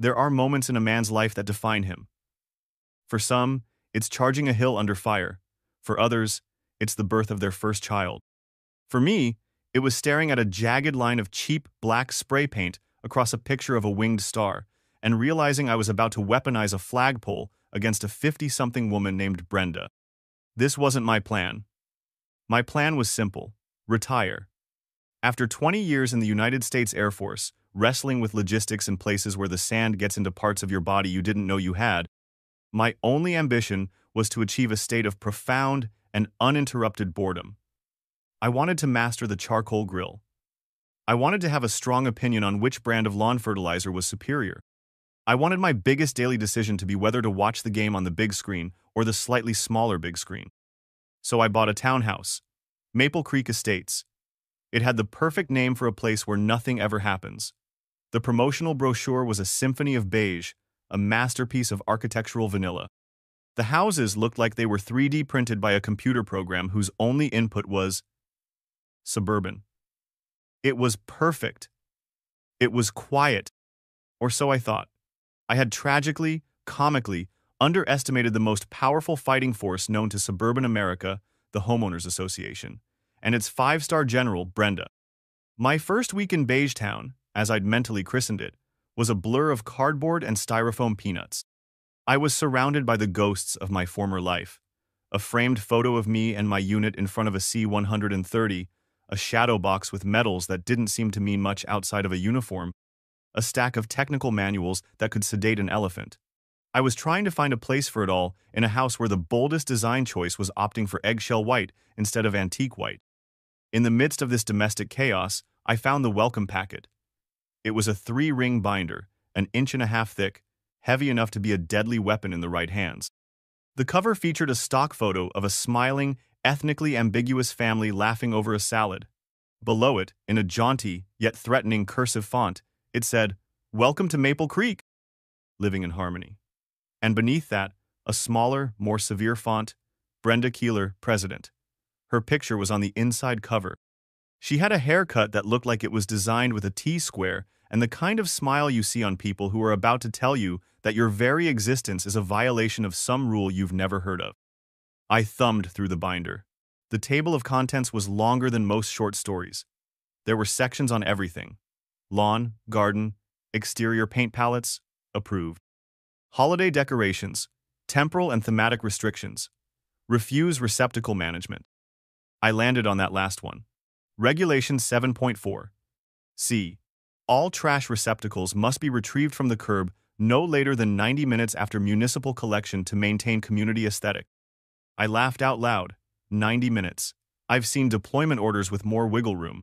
There are moments in a man's life that define him. For some, it's charging a hill under fire. For others, it's the birth of their first child. For me, it was staring at a jagged line of cheap black spray paint across a picture of a winged star and realizing I was about to weaponize a flagpole against a 50-something woman named Brenda. This wasn't my plan. My plan was simple: retire. After 20 years in the United States Air Force, wrestling with logistics in places where the sand gets into parts of your body you didn't know you had, my only ambition was to achieve a state of profound and uninterrupted boredom. I wanted to master the charcoal grill. I wanted to have a strong opinion on which brand of lawn fertilizer was superior. I wanted my biggest daily decision to be whether to watch the game on the big screen or the slightly smaller big screen. So I bought a townhouse, Maple Creek Estates. It had the perfect name for a place where nothing ever happens. The promotional brochure was a symphony of beige, a masterpiece of architectural vanilla. The houses looked like they were 3D printed by a computer program whose only input was suburban. It was perfect. It was quiet. Or so I thought. I had tragically, comically, underestimated the most powerful fighting force known to suburban America, the Homeowners Association, and its five-star general, Brenda. My first week in Beige Town, as I'd mentally christened it, was a blur of cardboard and styrofoam peanuts. I was surrounded by the ghosts of my former life. A framed photo of me and my unit in front of a C-130, a shadow box with medals that didn't seem to mean much outside of a uniform, a stack of technical manuals that could sedate an elephant. I was trying to find a place for it all in a house where the boldest design choice was opting for eggshell white instead of antique white. In the midst of this domestic chaos, I found the welcome packet. It was a 3-ring binder, an 1.5 inches thick, heavy enough to be a deadly weapon in the right hands. The cover featured a stock photo of a smiling, ethnically ambiguous family laughing over a salad. Below it, in a jaunty yet threatening cursive font, it said, "Welcome to Maple Creek, living in harmony." And beneath that, a smaller, more severe font, Brenda Keeler, President. Her picture was on the inside cover. She had a haircut that looked like it was designed with a T-square and the kind of smile you see on people who are about to tell you that your very existence is a violation of some rule you've never heard of. I thumbed through the binder. The table of contents was longer than most short stories. There were sections on everything: lawn, garden, exterior paint palettes, approved. Holiday decorations, temporal and thematic restrictions, refuse receptacle management. I landed on that last one. Regulation 7.4. C. All trash receptacles must be retrieved from the curb no later than 90 minutes after municipal collection to maintain community aesthetic. I laughed out loud. 90 minutes. I've seen deployment orders with more wiggle room.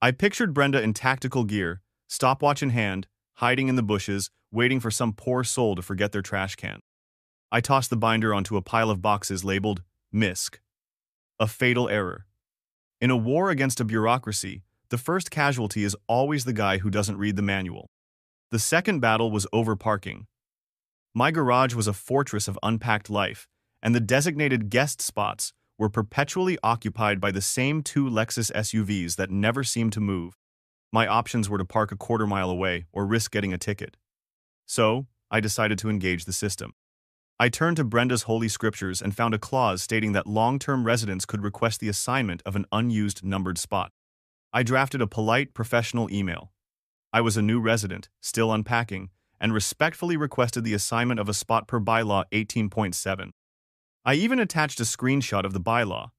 I pictured Brenda in tactical gear, stopwatch in hand, hiding in the bushes, waiting for some poor soul to forget their trash can. I tossed the binder onto a pile of boxes labeled MISC. A fatal error. In a war against a bureaucracy, the first casualty is always the guy who doesn't read the manual. The second battle was over parking. My garage was a fortress of unpacked life, and the designated guest spots were perpetually occupied by the same 2 Lexus SUVs that never seemed to move. My options were to park a quarter-mile away or risk getting a ticket. So, I decided to engage the system. I turned to Brenda's Holy Scriptures and found a clause stating that long-term residents could request the assignment of an unused numbered spot. I drafted a polite, professional email. I was a new resident, still unpacking, and respectfully requested the assignment of a spot per bylaw 18.7. I even attached a screenshot of the bylaw,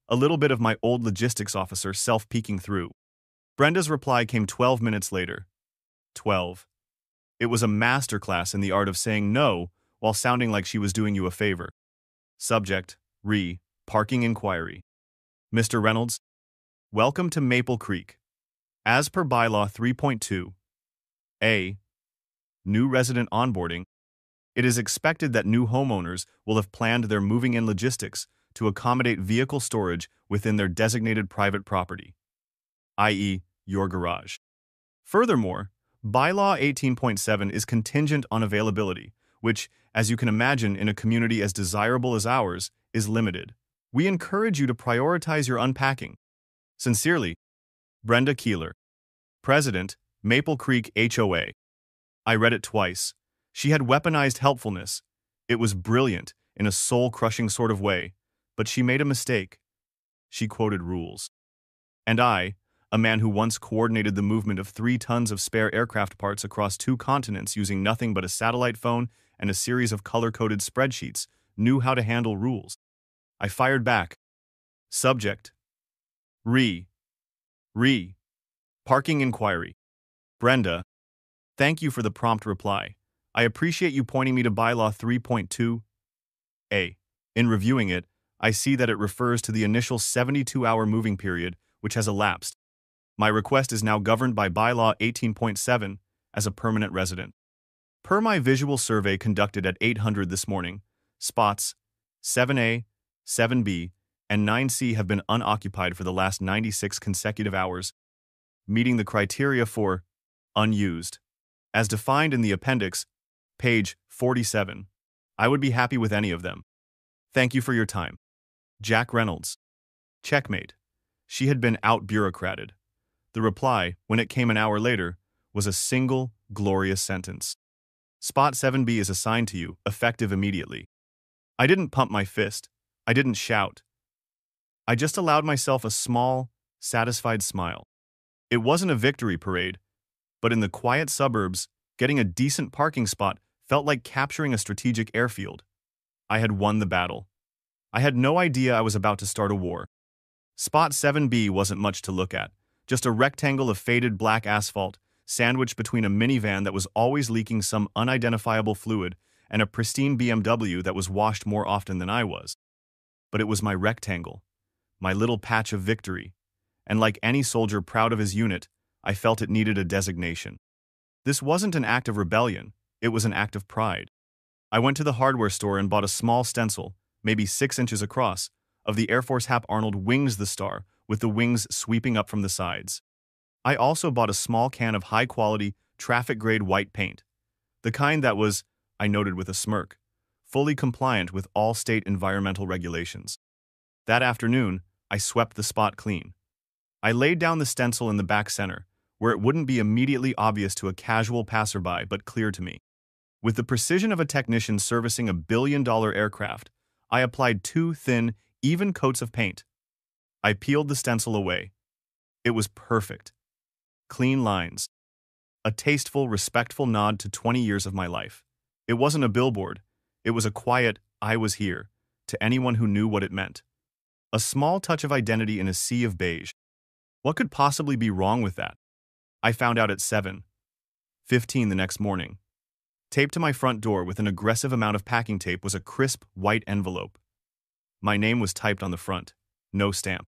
a little bit of my old logistics officer self-peeking through. Brenda's reply came 12 minutes later. 12. It was a masterclass in the art of saying no while sounding like she was doing you a favor. Subject: Parking Inquiry. Mr. Reynolds, welcome to Maple Creek. As per Bylaw 3.2 A. New resident onboarding. It is expected that new homeowners will have planned their moving-in logistics to accommodate vehicle storage within their designated private property, i.e., your garage. Furthermore, Bylaw 18.7 is contingent on availability, which, as you can imagine in a community as desirable as ours, is limited. We encourage you to prioritize your unpacking. Sincerely, Brenda Keeler, President, Maple Creek HOA. I read it twice. She had weaponized helpfulness. It was brilliant, in a soul-crushing sort of way, but she made a mistake. She quoted rules. And I, a man who once coordinated the movement of 3 tons of spare aircraft parts across 2 continents using nothing but a satellite phone and a series of color-coded spreadsheets, knew how to handle rules. I fired back. Subject. Re. Parking inquiry. Brenda. Thank you for the prompt reply. I appreciate you pointing me to Bylaw 3.2a. In reviewing it, I see that it refers to the initial 72-hour moving period, which has elapsed. My request is now governed by Bylaw 18.7 as a permanent resident. Per my visual survey conducted at 800 this morning, spots 7A, 7B, and 9C have been unoccupied for the last 96 consecutive hours, meeting the criteria for unused, as defined in the appendix, page 47. I would be happy with any of them. Thank you for your time. Jack Reynolds. Checkmate. She had been out-bureaucrated. The reply, when it came an hour later, was a single, glorious sentence. Spot 7B is assigned to you, effective immediately. I didn't pump my fist. I didn't shout. I just allowed myself a small, satisfied smile. It wasn't a victory parade, but in the quiet suburbs, getting a decent parking spot felt like capturing a strategic airfield. I had won the battle. I had no idea I was about to start a war. Spot 7B wasn't much to look at, just a rectangle of faded black asphalt, sandwiched between a minivan that was always leaking some unidentifiable fluid and a pristine BMW that was washed more often than I was. But it was my rectangle, my little patch of victory, and like any soldier proud of his unit, I felt it needed a designation. This wasn't an act of rebellion, it was an act of pride. I went to the hardware store and bought a small stencil, maybe 6 inches across, of the Air Force Hap Arnold Wings the Star, with the wings sweeping up from the sides. I also bought a small can of high-quality, traffic-grade white paint, the kind that was, I noted with a smirk, fully compliant with all state environmental regulations. That afternoon, I swept the spot clean. I laid down the stencil in the back center, where it wouldn't be immediately obvious to a casual passerby but clear to me. With the precision of a technician servicing a billion-dollar aircraft, I applied 2 thin, even coats of paint. I peeled the stencil away. It was perfect. Clean lines. A tasteful, respectful nod to 20 years of my life. It wasn't a billboard. It was a quiet, I was here, to anyone who knew what it meant. A small touch of identity in a sea of beige. What could possibly be wrong with that? I found out at 7:15 the next morning. Taped to my front door with an aggressive amount of packing tape was a crisp, white envelope. My name was typed on the front, no stamp.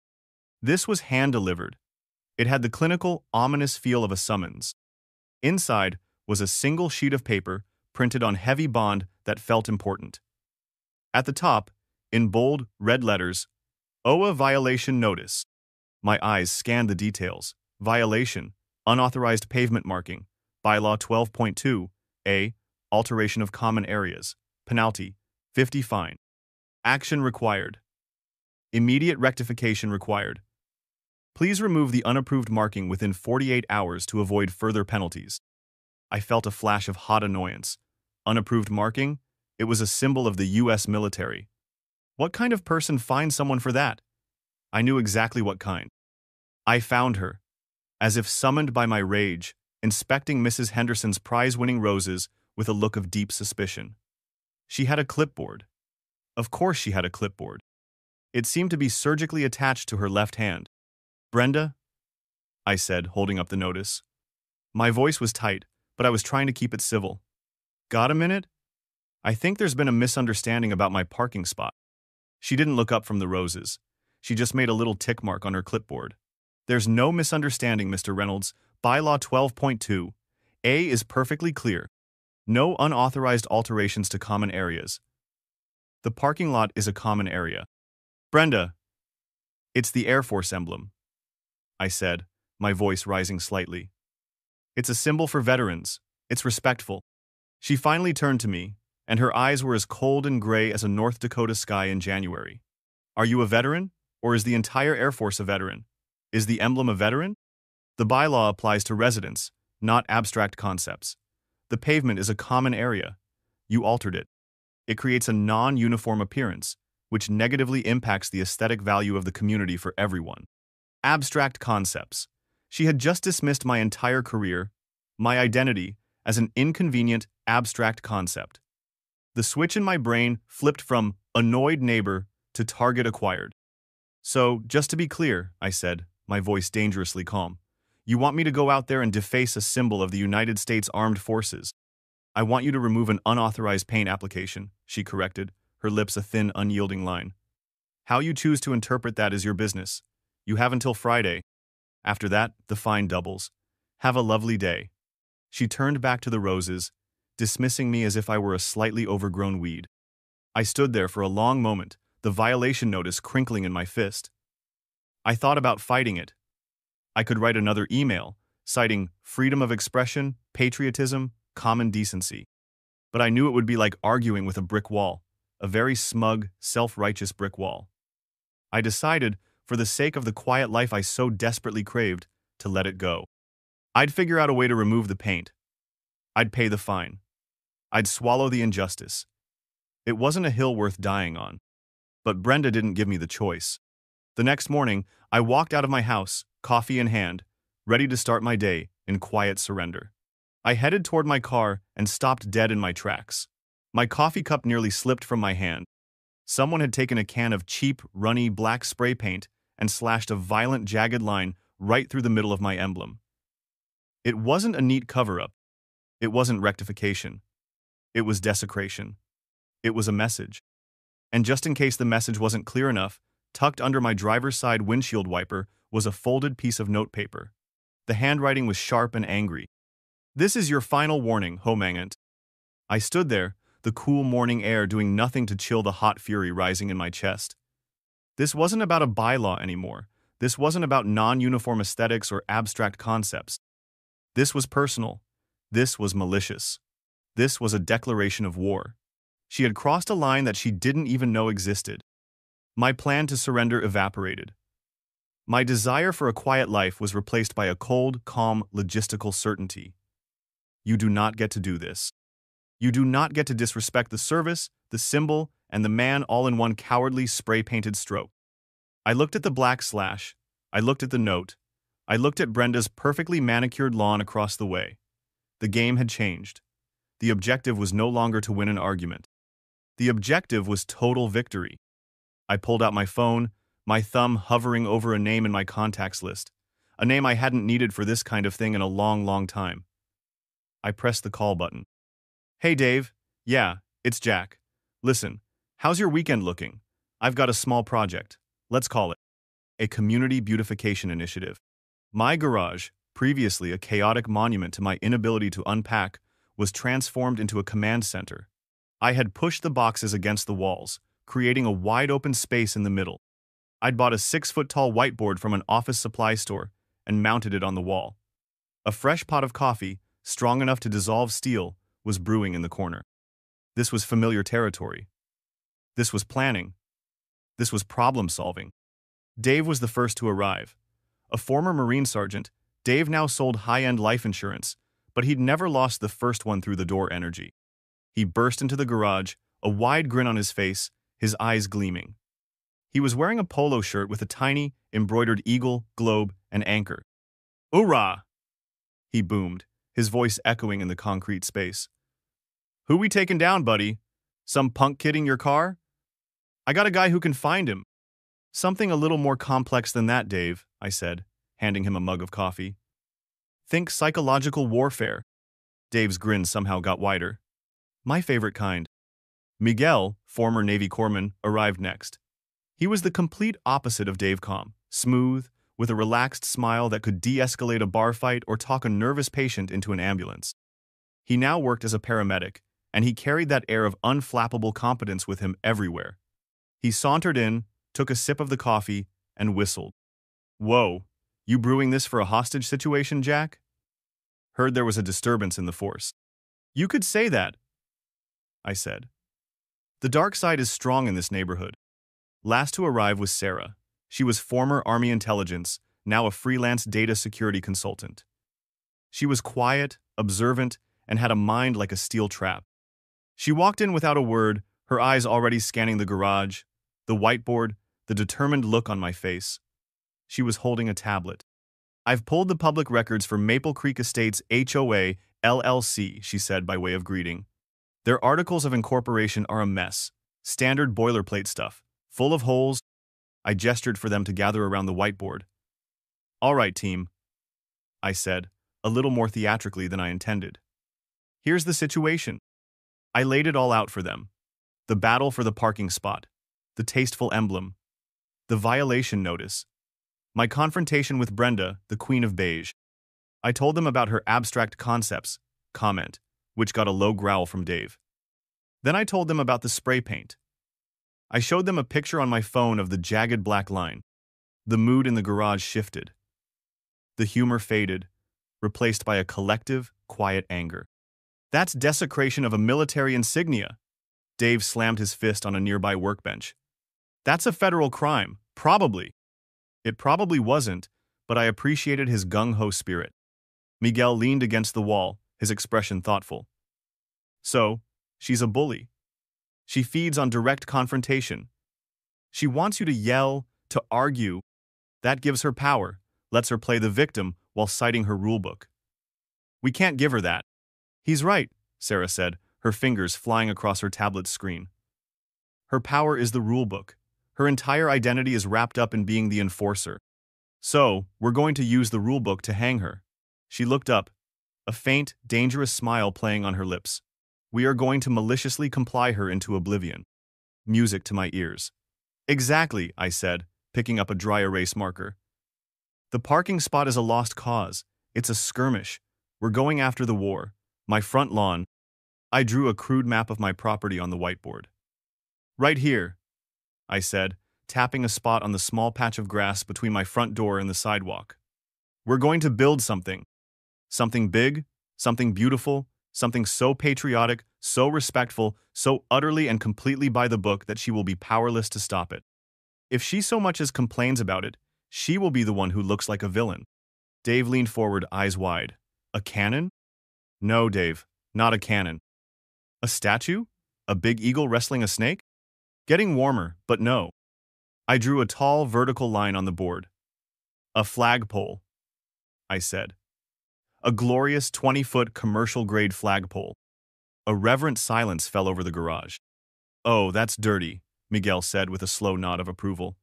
This was hand-delivered. It had the clinical, ominous feel of a summons. Inside was a single sheet of paper printed on heavy bond that felt important. At the top, in bold, red letters, HOA violation notice. My eyes scanned the details. Violation, unauthorized pavement marking, Bylaw 12.2a, alteration of common areas, penalty, 50 fine. Action required. Immediate rectification required. Please remove the unapproved marking within 48 hours to avoid further penalties. I felt a flash of hot annoyance. Unapproved marking? It was a symbol of the U.S. military. What kind of person finds someone for that? I knew exactly what kind. I found her, as if summoned by my rage, inspecting Mrs. Henderson's prize-winning roses with a look of deep suspicion. She had a clipboard. Of course she had a clipboard. It seemed to be surgically attached to her left hand. Brenda? I said, holding up the notice. My voice was tight, but I was trying to keep it civil. Got a minute? I think there's been a misunderstanding about my parking spot. She didn't look up from the roses. She just made a little tick mark on her clipboard. There's no misunderstanding, Mr. Reynolds. Bylaw 12.2. A is perfectly clear. No unauthorized alterations to common areas. The parking lot is a common area. Brenda, it's the Air Force emblem, I said, my voice rising slightly. It's a symbol for veterans. It's respectful. She finally turned to me, and her eyes were as cold and gray as a North Dakota sky in January. Are you a veteran, or is the entire Air Force a veteran? Is the emblem a veteran? The bylaw applies to residents, not abstract concepts. The pavement is a common area. You altered it. It creates a non-uniform appearance, which negatively impacts the aesthetic value of the community for everyone. Abstract concepts. She had just dismissed my entire career, my identity, as an inconvenient, abstract concept. The switch in my brain flipped from annoyed neighbor to target acquired. So, just to be clear, I said, my voice dangerously calm, you want me to go out there and deface a symbol of the United States Armed Forces? I want you to remove an unauthorized paint application, she corrected, her lips a thin, unyielding line. How you choose to interpret that is your business. You have until Friday. After that, the fine doubles. Have a lovely day. She turned back to the roses, dismissing me as if I were a slightly overgrown weed. I stood there for a long moment, the violation notice crinkling in my fist. I thought about fighting it. I could write another email, citing freedom of expression, patriotism, common decency. But I knew it would be like arguing with a brick wall, a very smug, self-righteous brick wall. I decided, for the sake of the quiet life I so desperately craved, to let it go. I'd figure out a way to remove the paint. I'd pay the fine. I'd swallow the injustice. It wasn't a hill worth dying on. But Brenda didn't give me the choice. The next morning, I walked out of my house, coffee in hand, ready to start my day in quiet surrender. I headed toward my car and stopped dead in my tracks. My coffee cup nearly slipped from my hand. Someone had taken a can of cheap, runny black spray paint and slashed a violent, jagged line right through the middle of my emblem. It wasn't a neat cover-up. It wasn't rectification. It was desecration. It was a message. And just in case the message wasn't clear enough, tucked under my driver's side windshield wiper was a folded piece of notepaper. The handwriting was sharp and angry. This is your final warning, Homangant. I stood there, the cool morning air doing nothing to chill the hot fury rising in my chest. This wasn't about a bylaw anymore. This wasn't about non-uniform aesthetics or abstract concepts. This was personal. This was malicious. This was a declaration of war. She had crossed a line that she didn't even know existed. My plan to surrender evaporated. My desire for a quiet life was replaced by a cold, calm, logistical certainty. You do not get to do this. You do not get to disrespect the service, the symbol, and the man all in one cowardly spray-painted stroke. I looked at the black slash. I looked at the note. I looked at Brenda's perfectly manicured lawn across the way. The game had changed. The objective was no longer to win an argument. The objective was total victory. I pulled out my phone, my thumb hovering over a name in my contacts list, a name I hadn't needed for this kind of thing in a long, long time. I pressed the call button. Hey Dave, yeah, it's Jack. Listen, how's your weekend looking? I've got a small project. Let's call it a community beautification initiative. My garage, previously a chaotic monument to my inability to unpack, was transformed into a command center. I had pushed the boxes against the walls, creating a wide-open space in the middle. I'd bought a 6-foot-tall whiteboard from an office supply store and mounted it on the wall. A fresh pot of coffee, strong enough to dissolve steel, was brewing in the corner. This was familiar territory. This was planning. This was problem-solving. Dave was the first to arrive. A former Marine sergeant, Dave now sold high-end life insurance, but he'd never lost the first one through the door energy. He burst into the garage, a wide grin on his face, his eyes gleaming. He was wearing a polo shirt with a tiny, embroidered eagle, globe, and anchor. "Hoorah!" he boomed, his voice echoing in the concrete space. "Who we taking down, buddy? Some punk kidding your car? I got a guy who can find him." "Something a little more complex than that, Dave," I said, handing him a mug of coffee. "Think psychological warfare." Dave's grin somehow got wider. "My favorite kind." Miguel, former Navy corpsman, arrived next. He was the complete opposite of Dave calm, smooth, with a relaxed smile that could de-escalate a bar fight or talk a nervous patient into an ambulance. He now worked as a paramedic, and he carried that air of unflappable competence with him everywhere. He sauntered in, took a sip of the coffee, and whistled. "Whoa, you brewing this for a hostage situation, Jack?" Heard there was a disturbance in the force. "You could say that," I said. The dark side is strong in this neighborhood. Last to arrive was Sarah. She was former Army intelligence, now a freelance data security consultant. She was quiet, observant, and had a mind like a steel trap. She walked in without a word, her eyes already scanning the garage, the whiteboard, the determined look on my face. She was holding a tablet. "I've pulled the public records for Maple Creek Estates HOA LLC," she said by way of greeting. "Their articles of incorporation are a mess. Standard boilerplate stuff, full of holes." I gestured for them to gather around the whiteboard. "All right, team," I said, a little more theatrically than I intended. "Here's the situation." I laid it all out for them. The battle for the parking spot, the tasteful emblem, the violation notice, my confrontation with Brenda, the Queen of Beige. I told them about her abstract concepts comment, which got a low growl from Dave. Then I told them about the spray paint. I showed them a picture on my phone of the jagged black line. The mood in the garage shifted. The humor faded, replaced by a collective, quiet anger. "That's desecration of a military insignia." Dave slammed his fist on a nearby workbench. "That's a federal crime, probably." It probably wasn't, but I appreciated his gung-ho spirit. Miguel leaned against the wall, his expression thoughtful. "So, she's a bully. She feeds on direct confrontation. She wants you to yell, to argue. That gives her power, lets her play the victim while citing her rulebook. We can't give her that." "He's right," Sarah said, her fingers flying across her tablet's screen. "Her power is the rulebook. Her entire identity is wrapped up in being the enforcer. So, we're going to use the rulebook to hang her." She looked up, a faint, dangerous smile playing on her lips. "We are going to maliciously comply her into oblivion." Music to my ears. "Exactly," I said, picking up a dry erase marker. "The parking spot is a lost cause. It's a skirmish. We're going after the war. My front lawn." I drew a crude map of my property on the whiteboard. "Right here," I said, tapping a spot on the small patch of grass between my front door and the sidewalk. "We're going to build something. Something big, something beautiful, something so patriotic, so respectful, so utterly and completely by the book that she will be powerless to stop it. If she so much as complains about it, she will be the one who looks like a villain." Dave leaned forward, eyes wide. "A cannon?" "No, Dave, not a cannon." "A statue? A big eagle wrestling a snake?" "Getting warmer, but no." I drew a tall, vertical line on the board. "A flagpole," I said. "A glorious 20-foot commercial-grade flagpole." A reverent silence fell over the garage. "Oh, that's dirty," Miguel said with a slow nod of approval.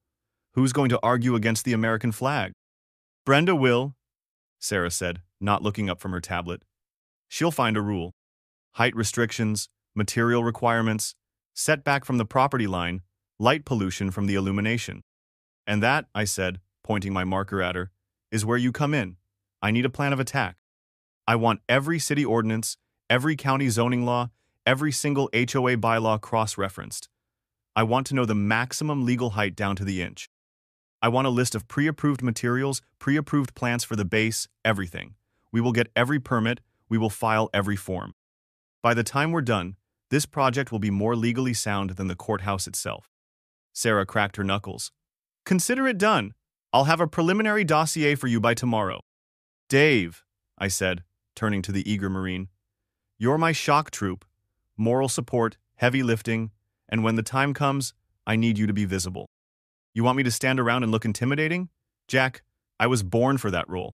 "Who's going to argue against the American flag?" "Brenda will," Sarah said, not looking up from her tablet. "She'll find a rule. Height restrictions, material requirements, setback from the property line, light pollution from the illumination. And that," I said, pointing my marker at her, "is where you come in. I need a plan of attack. I want every city ordinance, every county zoning law, every single HOA bylaw cross-referenced. I want to know the maximum legal height down to the inch. I want a list of pre-approved materials, pre-approved plants for the base, everything. We will get every permit, we will file every form. By the time we're done, this project will be more legally sound than the courthouse itself." Sarah cracked her knuckles. "Consider it done. I'll have a preliminary dossier for you by tomorrow." "Dave," I said, turning to the eager Marine, "you're my shock troop. Moral support, heavy lifting, and when the time comes, I need you to be visible. You want me to stand around and look intimidating? Jack, I was born for that role."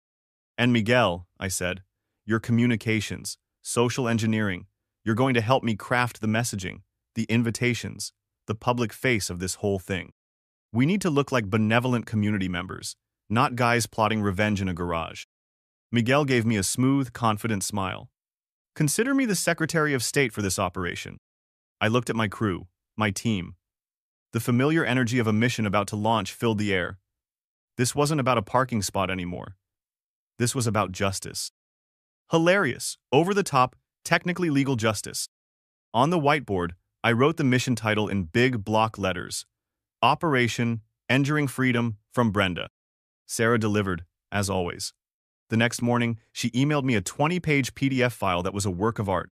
"And Miguel," I said, "your communications, social engineering, you're going to help me craft the messaging, the invitations, the public face of this whole thing. We need to look like benevolent community members, not guys plotting revenge in a garage." Miguel gave me a smooth, confident smile. "Consider me the Secretary of State for this operation." I looked at my crew, my team. The familiar energy of a mission about to launch filled the air. This wasn't about a parking spot anymore. This was about justice. Hilarious, over-the-top, technically legal justice. On the whiteboard, I wrote the mission title in big block letters. Operation Enduring Freedom from Brenda. Sarah delivered, as always. The next morning, she emailed me a 20-page PDF file that was a work of art.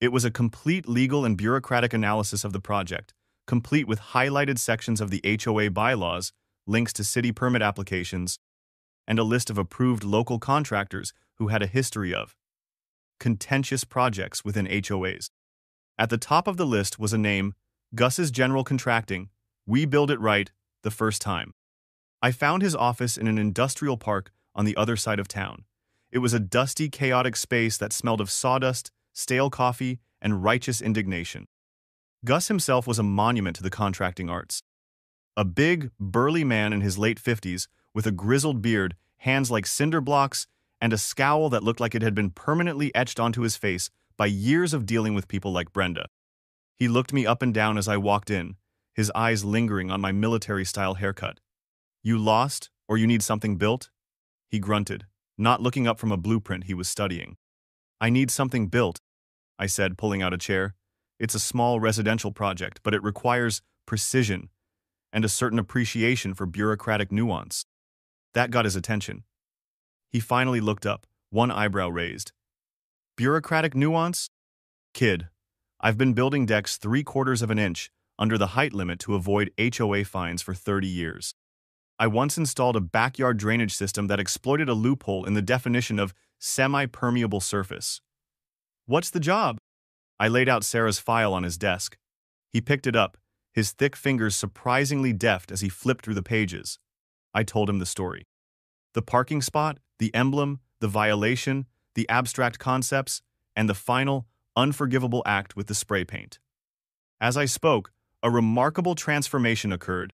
It was a complete legal and bureaucratic analysis of the project, complete with highlighted sections of the HOA bylaws, links to city permit applications, and a list of approved local contractors who had a history of contentious projects within HOAs. At the top of the list was a name, Gus's General Contracting. We build it right the first time. I found his office in an industrial park on the other side of town. It was a dusty, chaotic space that smelled of sawdust, stale coffee, and righteous indignation. Gus himself was a monument to the contracting arts. A big, burly man in his late 50s, with a grizzled beard, hands like cinder blocks, and a scowl that looked like it had been permanently etched onto his face by years of dealing with people like Brenda. He looked me up and down as I walked in, his eyes lingering on my military-style haircut. "You lost, or you need something built?" He grunted, not looking up from a blueprint he was studying. "I need something built," I said, pulling out a chair. "It's a small residential project, but it requires precision and a certain appreciation for bureaucratic nuance." That got his attention. He finally looked up, one eyebrow raised. "Bureaucratic nuance? Kid, I've been building decks 3/4 of an inch under the height limit to avoid HOA fines for 30 years. I once installed a backyard drainage system that exploited a loophole in the definition of semi-permeable surface." "What's the job?" I laid out Sarah's file on his desk. He picked it up, his thick fingers surprisingly deft as he flipped through the pages. I told him the story. The parking spot, the emblem, the violation, the abstract concepts, and the final, unforgivable act with the spray paint. As I spoke, a remarkable transformation occurred.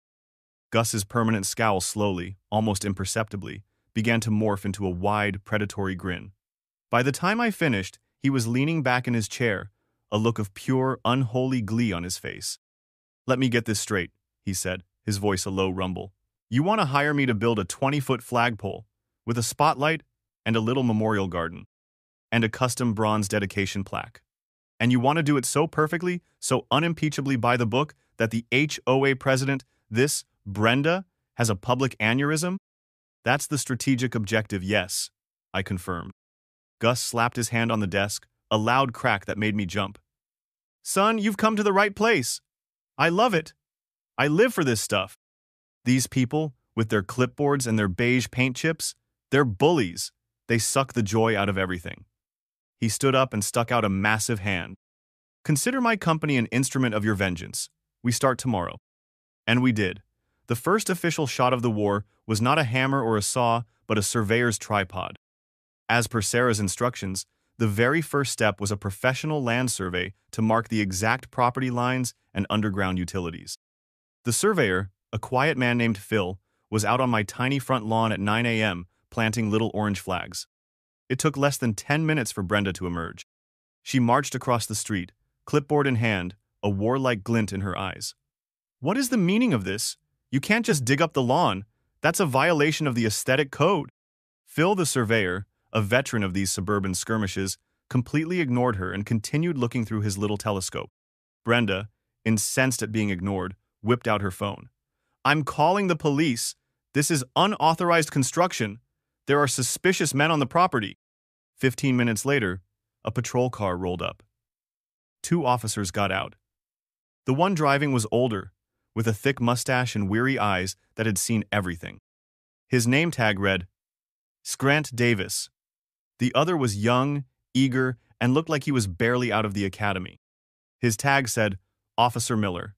Gus's permanent scowl slowly, almost imperceptibly, began to morph into a wide, predatory grin. By the time I finished, he was leaning back in his chair, a look of pure, unholy glee on his face. "Let me get this straight," he said, his voice a low rumble. "You want to hire me to build a 20-foot flagpole with a spotlight and a little memorial garden and a custom bronze dedication plaque. And you want to do it so perfectly, so unimpeachably by the book, that the HOA president, this Brenda, has a public aneurysm?" "That's the strategic objective, yes," I confirmed. Gus slapped his hand on the desk, a loud crack that made me jump. "Son, you've come to the right place. I love it. I live for this stuff. These people, with their clipboards and their beige paint chips, they're bullies. They suck the joy out of everything." He stood up and stuck out a massive hand. "Consider my company an instrument of your vengeance. We start tomorrow." And we did. The first official shot of the war was not a hammer or a saw, but a surveyor's tripod. As per Sarah's instructions, the very first step was a professional land survey to mark the exact property lines and underground utilities. The surveyor, a quiet man named Phil, was out on my tiny front lawn at 9 a.m. planting little orange flags. It took less than 10 minutes for Brenda to emerge. She marched across the street, clipboard in hand, a warlike glint in her eyes. "What is the meaning of this? You can't just dig up the lawn. That's a violation of the aesthetic code." Phil the surveyor, a veteran of these suburban skirmishes, completely ignored her and continued looking through his little telescope. Brenda, incensed at being ignored, whipped out her phone. "I'm calling the police. This is unauthorized construction. There are suspicious men on the property." 15 minutes later, a patrol car rolled up. 2 officers got out. The one driving was older, with a thick mustache and weary eyes that had seen everything. His name tag read, Scrant Davis. The other was young, eager, and looked like he was barely out of the academy. His tag said, Officer Miller.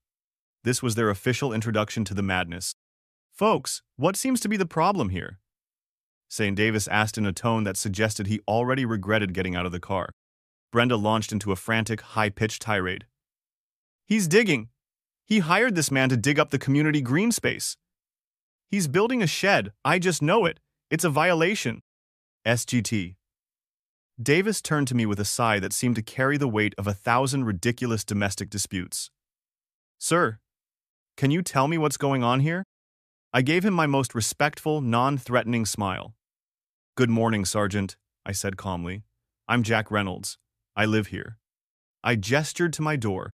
This was their official introduction to the madness. "Folks, what seems to be the problem here?" St. Davis asked in a tone that suggested he already regretted getting out of the car. Brenda launched into a frantic, high-pitched tirade. "He's digging. He hired this man to dig up the community green space. He's building a shed. I just know it. It's a violation. SGT. Davis turned to me with a sigh that seemed to carry the weight of 1,000 ridiculous domestic disputes. "Sir, can you tell me what's going on here?" I gave him my most respectful, non-threatening smile. "Good morning, Sergeant," I said calmly. "I'm Jack Reynolds. I live here." I gestured to my door.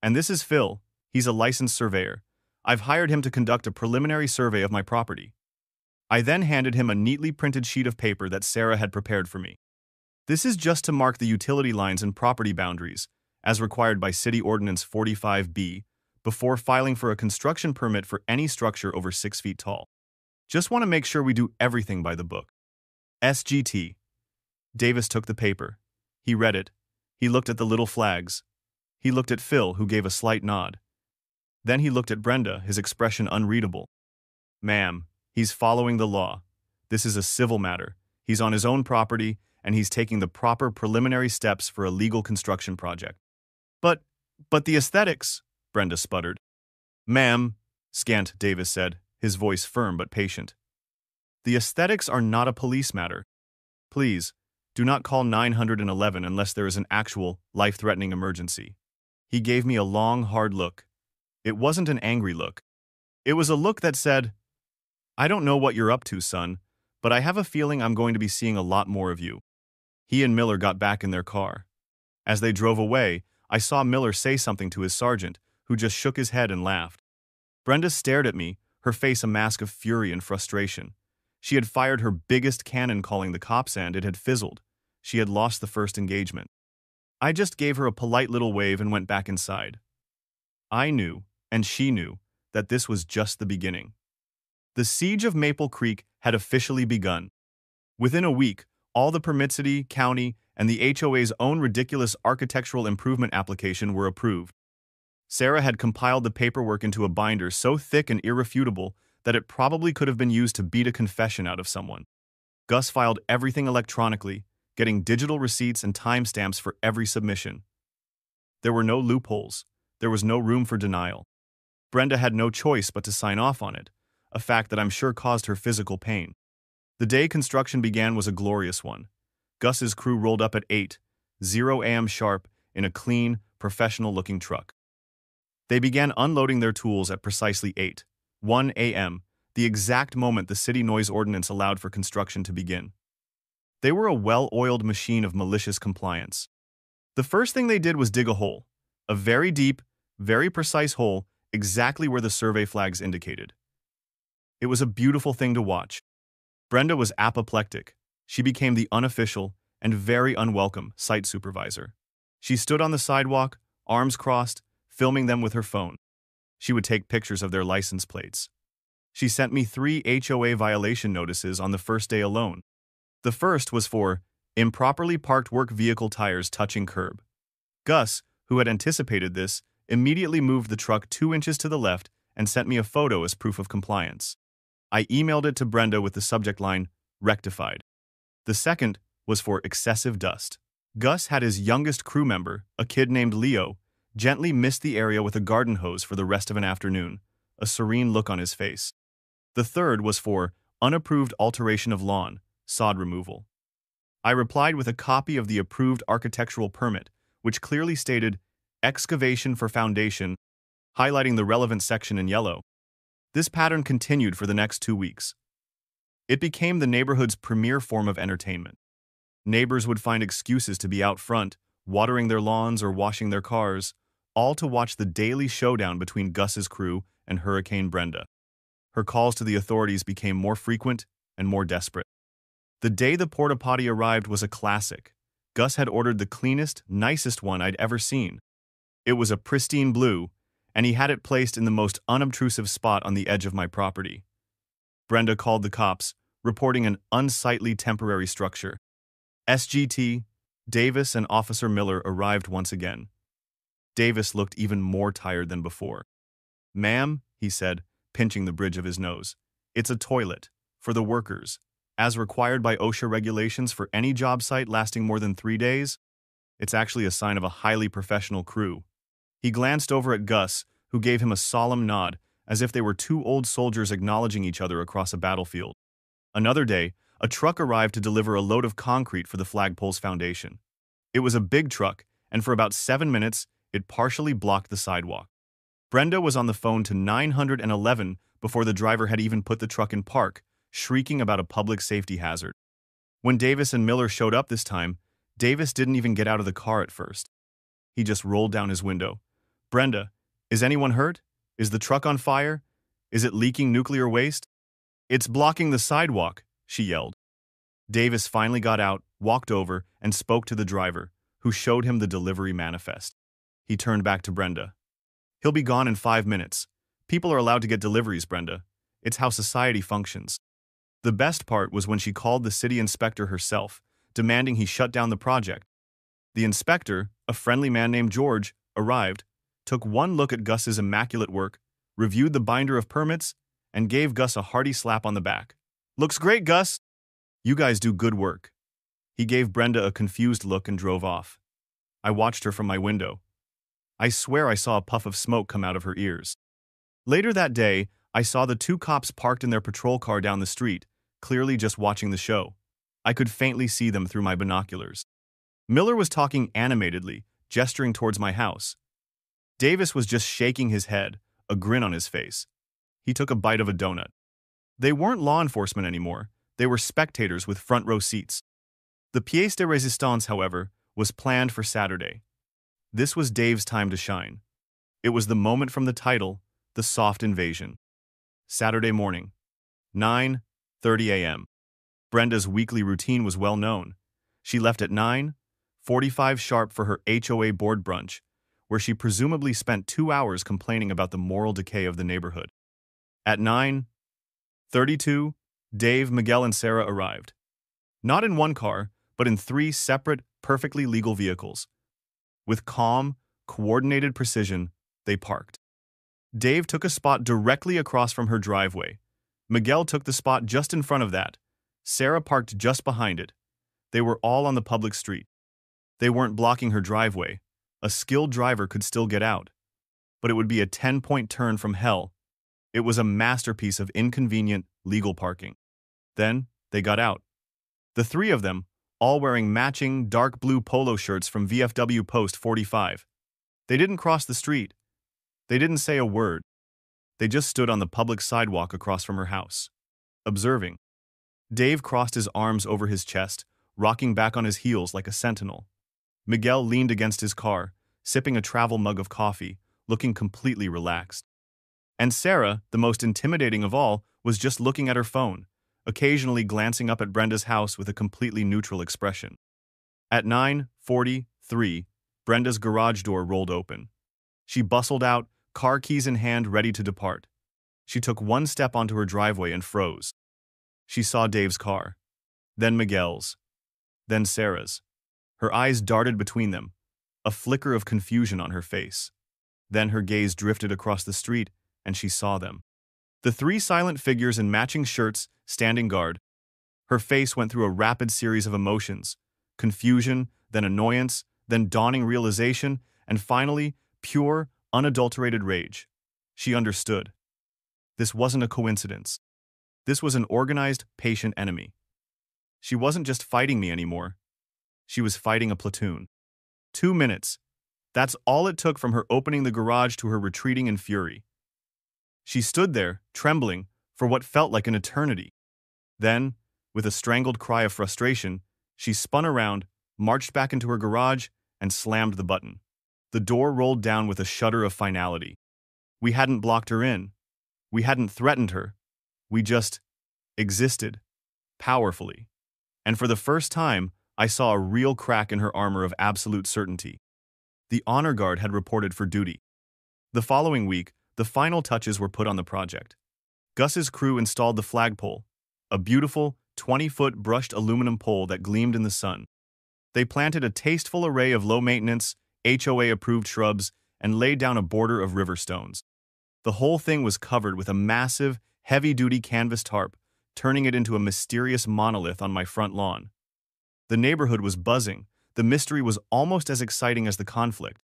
"And this is Phil. He's a licensed surveyor. I've hired him to conduct a preliminary survey of my property." I then handed him a neatly printed sheet of paper that Sarah had prepared for me. "This is just to mark the utility lines and property boundaries, as required by City Ordinance 45B, before filing for a construction permit for any structure over 6 feet tall. Just want to make sure we do everything by the book." SGT. Davis took the paper. He read it. He looked at the little flags. He looked at Phil, who gave a slight nod. Then he looked at Brenda, his expression unreadable. Ma'am, he's following the law. This is a civil matter. He's on his own property, and he's taking the proper preliminary steps for a legal construction project. But the aesthetics, Brenda sputtered. Ma'am, Scant Davis said, his voice firm but patient. The aesthetics are not a police matter. Please, do not call 911 unless there is an actual, life-threatening emergency. He gave me a long, hard look. It wasn't an angry look. It was a look that said, I don't know what you're up to, son, but I have a feeling I'm going to be seeing a lot more of you. He and Miller got back in their car. As they drove away, I saw Miller say something to his sergeant, who just shook his head and laughed. Brenda stared at me, her face a mask of fury and frustration. She had fired her biggest cannon calling the cops and it had fizzled. She had lost the first engagement. I just gave her a polite little wave and went back inside. I knew, and she knew, that this was just the beginning. The siege of Maple Creek had officially begun. Within a week, all the permits city, county, and the HOA's own ridiculous architectural improvement application were approved. Sarah had compiled the paperwork into a binder so thick and irrefutable that it probably could have been used to beat a confession out of someone. Gus filed everything electronically, getting digital receipts and timestamps for every submission. There were no loopholes. There was no room for denial. Brenda had no choice but to sign off on it, a fact that I'm sure caused her physical pain. The day construction began was a glorious one. Gus's crew rolled up at 8:00 a.m. sharp in a clean, professional-looking truck. They began unloading their tools at precisely 8:01 a.m., the exact moment the city noise ordinance allowed for construction to begin. They were a well-oiled machine of malicious compliance. The first thing they did was dig a hole, a very deep, very precise hole, exactly where the survey flags indicated. It was a beautiful thing to watch. Brenda was apoplectic. She became the unofficial and very unwelcome site supervisor. She stood on the sidewalk, arms crossed, filming them with her phone. She would take pictures of their license plates. She sent me 3 HOA violation notices on the first day alone. The first was for improperly parked work vehicle tires touching curb. Gus, who had anticipated this, immediately moved the truck 2 inches to the left and sent me a photo as proof of compliance. I emailed it to Brenda with the subject line, rectified. The second was for excessive dust. Gus had his youngest crew member, a kid named Leo, gently mist the area with a garden hose for the rest of an afternoon, a serene look on his face. The third was for unapproved alteration of lawn, sod removal. I replied with a copy of the approved architectural permit, which clearly stated excavation for foundation, highlighting the relevant section in yellow. This pattern continued for the next 2 weeks. It became the neighborhood's premier form of entertainment. Neighbors would find excuses to be out front, watering their lawns or washing their cars, all to watch the daily showdown between Gus's crew and Hurricane Brenda. Her calls to the authorities became more frequent and more desperate. The day the porta potty arrived was a classic. Gus had ordered the cleanest, nicest one I'd ever seen. It was a pristine blue, and he had it placed in the most unobtrusive spot on the edge of my property. Brenda called the cops, reporting an unsightly temporary structure. SGT, Davis, and Officer Miller arrived once again. Davis looked even more tired than before. Ma'am, he said, pinching the bridge of his nose, it's a toilet, for the workers, as required by OSHA regulations for any job site lasting more than 3 days. It's actually a sign of a highly professional crew. He glanced over at Gus, who gave him a solemn nod, as if they were 2 old soldiers acknowledging each other across a battlefield. Another day, a truck arrived to deliver a load of concrete for the flagpole's foundation. It was a big truck, and for about 7 minutes, it partially blocked the sidewalk. Brenda was on the phone to 911 before the driver had even put the truck in park, shrieking about a public safety hazard. When Davis and Miller showed up this time, Davis didn't even get out of the car at first. He just rolled down his window. Brenda, is anyone hurt? Is the truck on fire? Is it leaking nuclear waste? It's blocking the sidewalk, she yelled. Davis finally got out, walked over, and spoke to the driver, who showed him the delivery manifest. He turned back to Brenda. He'll be gone in 5 minutes. People are allowed to get deliveries, Brenda. It's how society functions. The best part was when she called the city inspector herself, demanding he shut down the project. The inspector, a friendly man named George, arrived, took one look at Gus's immaculate work, reviewed the binder of permits, and gave Gus a hearty slap on the back. "Looks great, Gus! You guys do good work." He gave Brenda a confused look and drove off. I watched her from my window. I swear I saw a puff of smoke come out of her ears. Later that day, I saw the two cops parked in their patrol car down the street, clearly just watching the show. I could faintly see them through my binoculars. Miller was talking animatedly, gesturing towards my house. Davis was just shaking his head, a grin on his face. He took a bite of a donut. They weren't law enforcement anymore. They were spectators with front row seats. The pièce de résistance, however, was planned for Saturday. This was Dave's time to shine. It was the moment from the title, The Soft Invasion. Saturday morning, 9:30 a.m. Brenda's weekly routine was well known. She left at 9:45 sharp for her HOA board brunch, where she presumably spent 2 hours complaining about the moral decay of the neighborhood. At 9:32, Dave, Miguel, and Sarah arrived. Not in one car, but in 3 separate, perfectly legal vehicles. With calm, coordinated precision, they parked. Dave took a spot directly across from her driveway. Miguel took the spot just in front of that. Sarah parked just behind it. They were all on the public street. They weren't blocking her driveway. A skilled driver could still get out. But it would be a 10-point turn from hell. It was a masterpiece of inconvenient, legal parking. Then, they got out. The 3 of them, all wearing matching dark blue polo shirts from VFW Post 45. They didn't cross the street. They didn't say a word. They just stood on the public sidewalk across from her house, observing. Dave crossed his arms over his chest, rocking back on his heels like a sentinel. Miguel leaned against his car, sipping a travel mug of coffee, looking completely relaxed. And Sarah, the most intimidating of all, was just looking at her phone, occasionally glancing up at Brenda's house with a completely neutral expression. At 9:43, Brenda's garage door rolled open. She bustled out, car keys in hand, ready to depart. She took one step onto her driveway and froze. She saw Dave's car, then Miguel's, then Sarah's. Her eyes darted between them, a flicker of confusion on her face. Then her gaze drifted across the street, and she saw them. The 3 silent figures in matching shirts, standing guard. Her face went through a rapid series of emotions: confusion, then annoyance, then dawning realization, and finally, pure, unadulterated rage. She understood. This wasn't a coincidence. This was an organized, patient enemy. She wasn't just fighting me anymore. She was fighting a platoon. 2 minutes. That's all it took from her opening the garage to her retreating in fury. She stood there, trembling, for what felt like an eternity. Then, with a strangled cry of frustration, she spun around, marched back into her garage, and slammed the button. The door rolled down with a shudder of finality. We hadn't blocked her in. We hadn't threatened her. We just existed, powerfully. And for the first time, I saw a real crack in her armor of absolute certainty. The honor guard had reported for duty. The following week, the final touches were put on the project. Gus's crew installed the flagpole, a beautiful, 20-foot brushed aluminum pole that gleamed in the sun. They planted a tasteful array of low-maintenance, HOA-approved shrubs and laid down a border of river stones. The whole thing was covered with a massive, heavy-duty canvas tarp, turning it into a mysterious monolith on my front lawn. The neighborhood was buzzing. The mystery was almost as exciting as the conflict.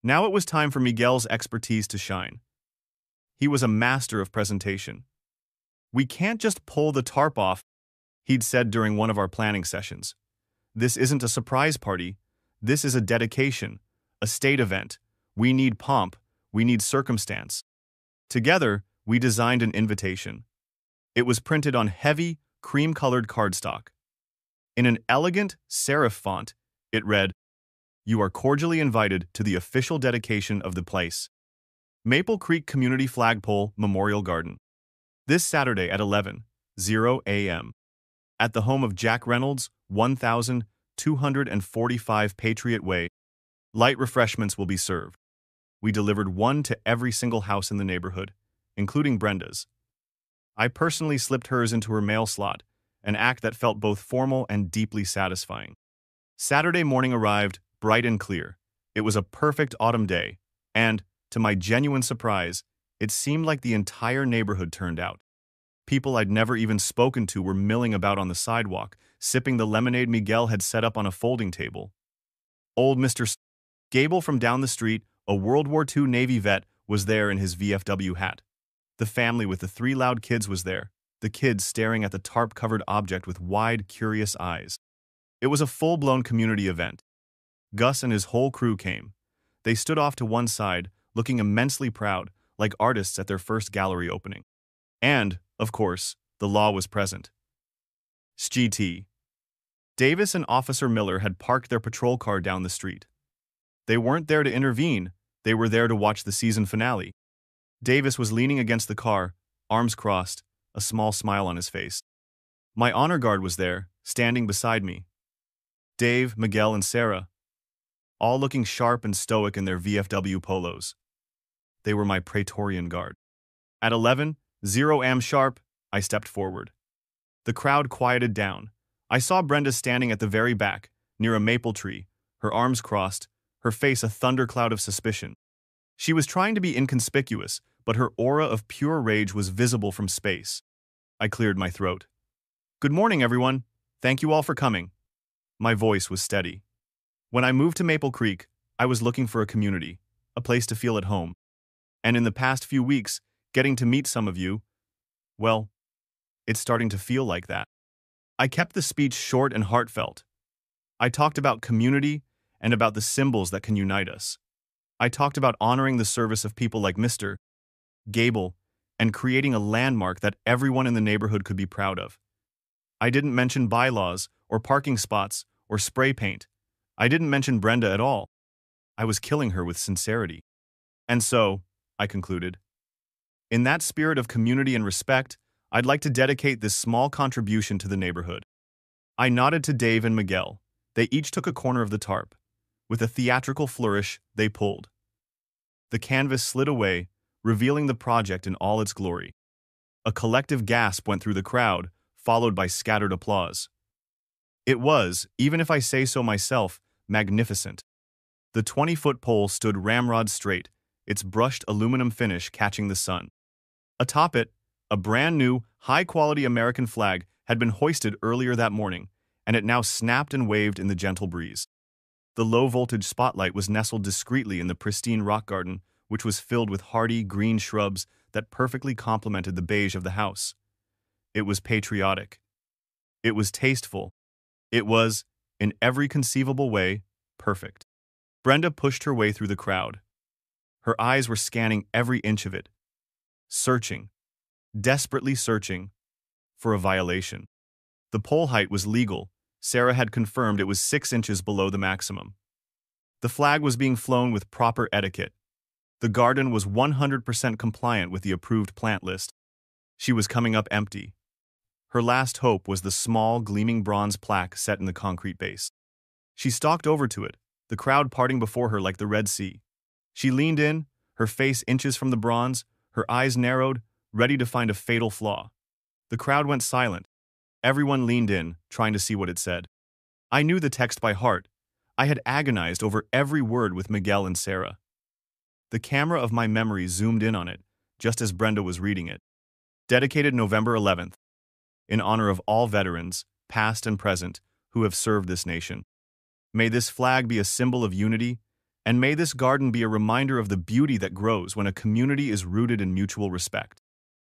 Now it was time for Miguel's expertise to shine. He was a master of presentation. "We can't just pull the tarp off," he'd said during one of our planning sessions. "This isn't a surprise party. This is a dedication, a state event. We need pomp. We need circumstance." Together, we designed an invitation. It was printed on heavy, cream-colored cardstock. In an elegant serif font, it read, "You are cordially invited to the official dedication of the place. Maple Creek Community Flagpole Memorial Garden. This Saturday at 11:00 a.m. At the home of Jack Reynolds, 1245 Patriot Way. Light refreshments will be served." We delivered one to every single house in the neighborhood, including Brenda's. I personally slipped hers into her mail slot, an act that felt both formal and deeply satisfying. Saturday morning arrived, bright and clear. It was a perfect autumn day, and, to my genuine surprise, it seemed like the entire neighborhood turned out. People I'd never even spoken to were milling about on the sidewalk, sipping the lemonade Miguel had set up on a folding table. Old Mr. Gable from down the street, a World War II Navy vet, was there in his VFW hat. The family with the 3 loud kids was there, the kids staring at the tarp-covered object with wide, curious eyes. It was a full-blown community event. Gus and his whole crew came. They stood off to one side, looking immensely proud, like artists at their first gallery opening. And, of course, the law was present. SGT. Davis and Officer Miller had parked their patrol car down the street. They weren't there to intervene, they were there to watch the season finale. Davis was leaning against the car, arms crossed, a small smile on his face. My honor guard was there, standing beside me. Dave, Miguel, and Sarah, all looking sharp and stoic in their VFW polos. They were my Praetorian guard. At 11:00 am sharp, I stepped forward. The crowd quieted down. I saw Brenda standing at the very back, near a maple tree, her arms crossed, her face a thundercloud of suspicion. She was trying to be inconspicuous, but her aura of pure rage was visible from space. I cleared my throat. Good morning, everyone. Thank you all for coming. My voice was steady. When I moved to Maple Creek, I was looking for a community, a place to feel at home. And in the past few weeks, getting to meet some of you, well, it's starting to feel like that. I kept the speech short and heartfelt. I talked about community and about the symbols that can unite us. I talked about honoring the service of people like Mr. Gable and creating a landmark that everyone in the neighborhood could be proud of. I didn't mention bylaws or parking spots or spray paint. I didn't mention Brenda at all. I was killing her with sincerity. And so, I concluded, in that spirit of community and respect, I'd like to dedicate this small contribution to the neighborhood. I nodded to Dave and Miguel. They each took a corner of the tarp. With a theatrical flourish, they pulled. The canvas slid away, revealing the project in all its glory. A collective gasp went through the crowd, followed by scattered applause. It was, even if I say so myself, magnificent. The 20-foot pole stood ramrod straight, its brushed aluminum finish catching the sun. Atop it, a brand-new, high-quality American flag had been hoisted earlier that morning, and it now snapped and waved in the gentle breeze. The low-voltage spotlight was nestled discreetly in the pristine rock garden, which was filled with hardy, green shrubs that perfectly complemented the beige of the house. It was patriotic. It was tasteful. It was, in every conceivable way, perfect. Brenda pushed her way through the crowd. Her eyes were scanning every inch of it, searching, desperately searching, for a violation. The pole height was legal. Sarah had confirmed it was 6 inches below the maximum. The flag was being flown with proper etiquette. The garden was 100% compliant with the approved plant list. She was coming up empty. Her last hope was the small, gleaming bronze plaque set in the concrete base. She stalked over to it, the crowd parting before her like the Red Sea. She leaned in, her face inches from the bronze, her eyes narrowed, ready to find a fatal flaw. The crowd went silent. Everyone leaned in, trying to see what it said. I knew the text by heart. I had agonized over every word with Miguel and Sarah. The camera of my memory zoomed in on it, just as Brenda was reading it. Dedicated November 11th. In honor of all veterans, past and present, who have served this nation. May this flag be a symbol of unity, and may this garden be a reminder of the beauty that grows when a community is rooted in mutual respect.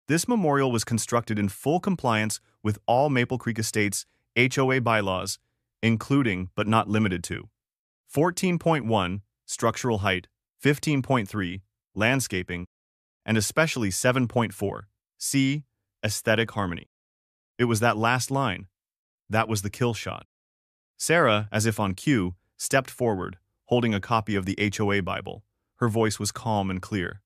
This memorial was constructed in full compliance with all Maple Creek Estates HOA bylaws, including, but not limited to, 14.1, structural height, 15.3, landscaping, and especially 7.4, C, aesthetic harmony. It was that last line. That was the kill shot. Sarah, as if on cue, stepped forward, holding a copy of the HOA Bible. Her voice was calm and clear.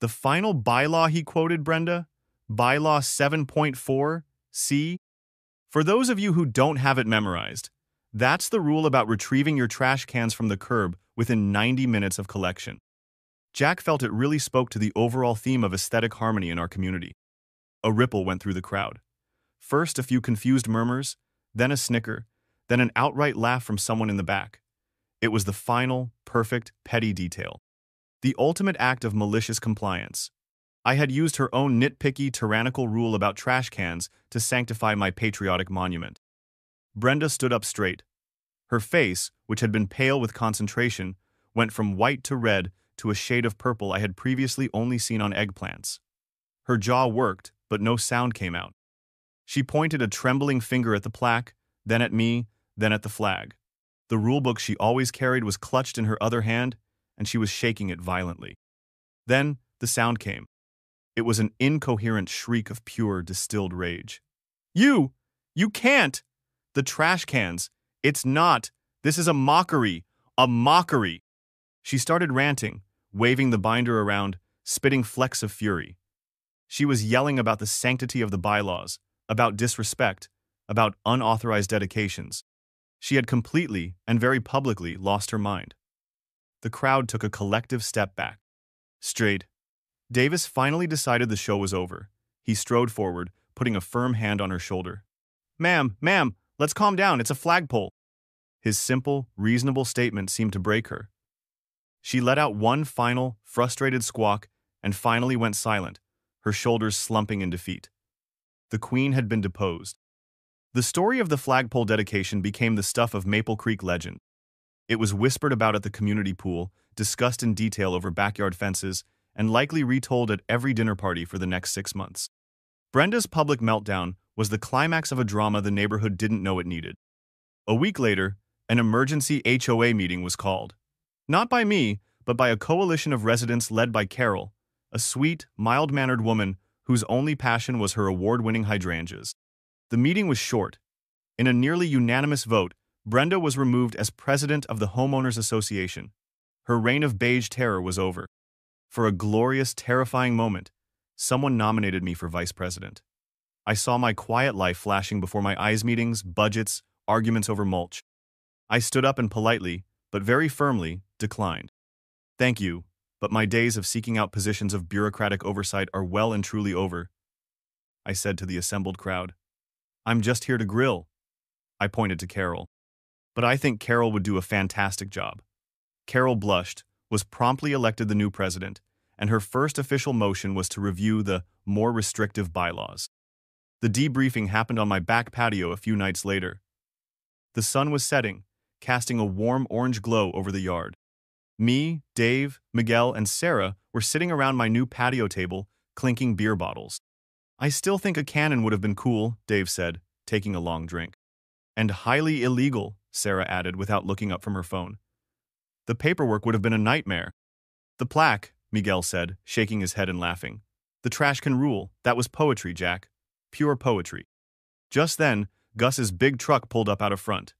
The final bylaw he quoted, Brenda? Bylaw 7.4, C? For those of you who don't have it memorized, that's the rule about retrieving your trash cans from the curb within 90 minutes of collection. Jack felt it really spoke to the overall theme of aesthetic harmony in our community. A ripple went through the crowd. First, a few confused murmurs, then a snicker, then an outright laugh from someone in the back. It was the final, perfect, petty detail. The ultimate act of malicious compliance. I had used her own nitpicky, tyrannical rule about trash cans to sanctify my patriotic monument. Brenda stood up straight. Her face, which had been pale with concentration, went from white to red to a shade of purple I had previously only seen on eggplants. Her jaw worked, but no sound came out. She pointed a trembling finger at the plaque, then at me, then at the flag. The rulebook she always carried was clutched in her other hand, and she was shaking it violently. Then the sound came. It was an incoherent shriek of pure, distilled rage. You can't! The trash cans! It's not! This is a mockery! A mockery! She started ranting, waving the binder around, spitting flecks of fury. She was yelling about the sanctity of the bylaws, about disrespect, about unauthorized dedications. She had completely and very publicly lost her mind. The crowd took a collective step back. Straight. Davis finally decided the show was over. He strode forward, putting a firm hand on her shoulder. Ma'am, let's calm down, it's a flagpole. His simple, reasonable statement seemed to break her. She let out one final, frustrated squawk and finally went silent, her shoulders slumping in defeat. The Queen had been deposed. The story of the flagpole dedication became the stuff of Maple Creek legend. It was whispered about at the community pool, discussed in detail over backyard fences, and likely retold at every dinner party for the next 6 months. Brenda's public meltdown was the climax of a drama the neighborhood didn't know it needed. A week later, an emergency HOA meeting was called. Not by me, but by a coalition of residents led by Carol, a sweet, mild-mannered woman whose only passion was her award-winning hydrangeas. The meeting was short. In a nearly unanimous vote, Brenda was removed as president of the Homeowners Association. Her reign of beige terror was over. For a glorious, terrifying moment, someone nominated me for vice president. I saw my quiet life flashing before my eyes: meetings, budgets, arguments over mulch. I stood up and politely, but very firmly, declined. Thank you, but my days of seeking out positions of bureaucratic oversight are well and truly over, I said to the assembled crowd. I'm just here to grill. I pointed to Carol. But I think Carol would do a fantastic job. Carol blushed, was promptly elected the new president, and her first official motion was to review the more restrictive bylaws. The debriefing happened on my back patio a few nights later. The sun was setting, casting a warm orange glow over the yard. Me, Dave, Miguel, and Sarah were sitting around my new patio table, clinking beer bottles. I still think a cannon would have been cool, Dave said, taking a long drink. And highly illegal, Sarah added without looking up from her phone. The paperwork would have been a nightmare. The plaque, Miguel said, shaking his head and laughing. The trash can rule. That was poetry, Jack. Pure poetry. Just then, Gus's big truck pulled up out of front.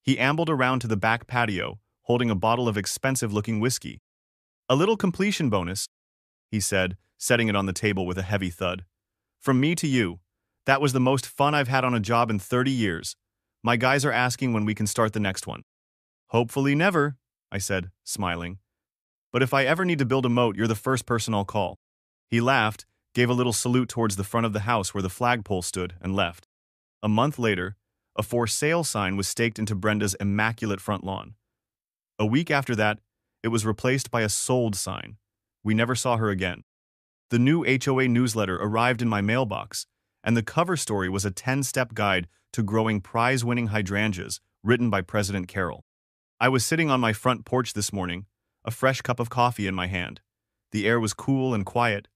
He ambled around to the back patio, holding a bottle of expensive-looking whiskey. A little completion bonus, he said, setting it on the table with a heavy thud. From me to you. That was the most fun I've had on a job in 30 years. My guys are asking when we can start the next one. Hopefully never, I said, smiling. But if I ever need to build a moat, you're the first person I'll call. He laughed, gave a little salute towards the front of the house where the flagpole stood, and left. A month later, a for sale sign was staked into Brenda's immaculate front lawn. A week after that, it was replaced by a sold sign. We never saw her again. The new HOA newsletter arrived in my mailbox, and the cover story was a 10-step guide to growing prize-winning hydrangeas written by President Carroll. I was sitting on my front porch this morning, a fresh cup of coffee in my hand. The air was cool and quiet.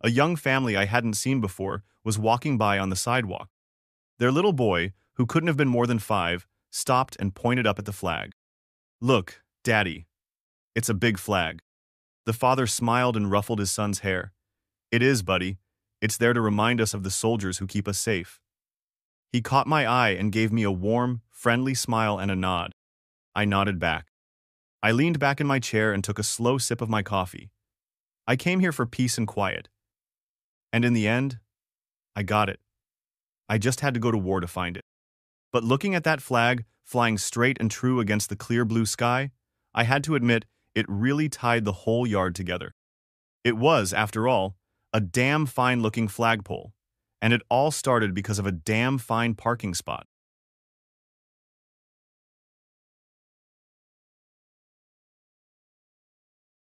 A young family I hadn't seen before was walking by on the sidewalk. Their little boy, who couldn't have been more than 5, stopped and pointed up at the flag. Look, Daddy. It's a big flag. The father smiled and ruffled his son's hair. It is, buddy. It's there to remind us of the soldiers who keep us safe. He caught my eye and gave me a warm, friendly smile and a nod. I nodded back. I leaned back in my chair and took a slow sip of my coffee. I came here for peace and quiet. And in the end, I got it. I just had to go to war to find it. But looking at that flag, flying straight and true against the clear blue sky, I had to admit it really tied the whole yard together. It was, after all, a damn fine-looking flagpole, and it all started because of a damn fine parking spot.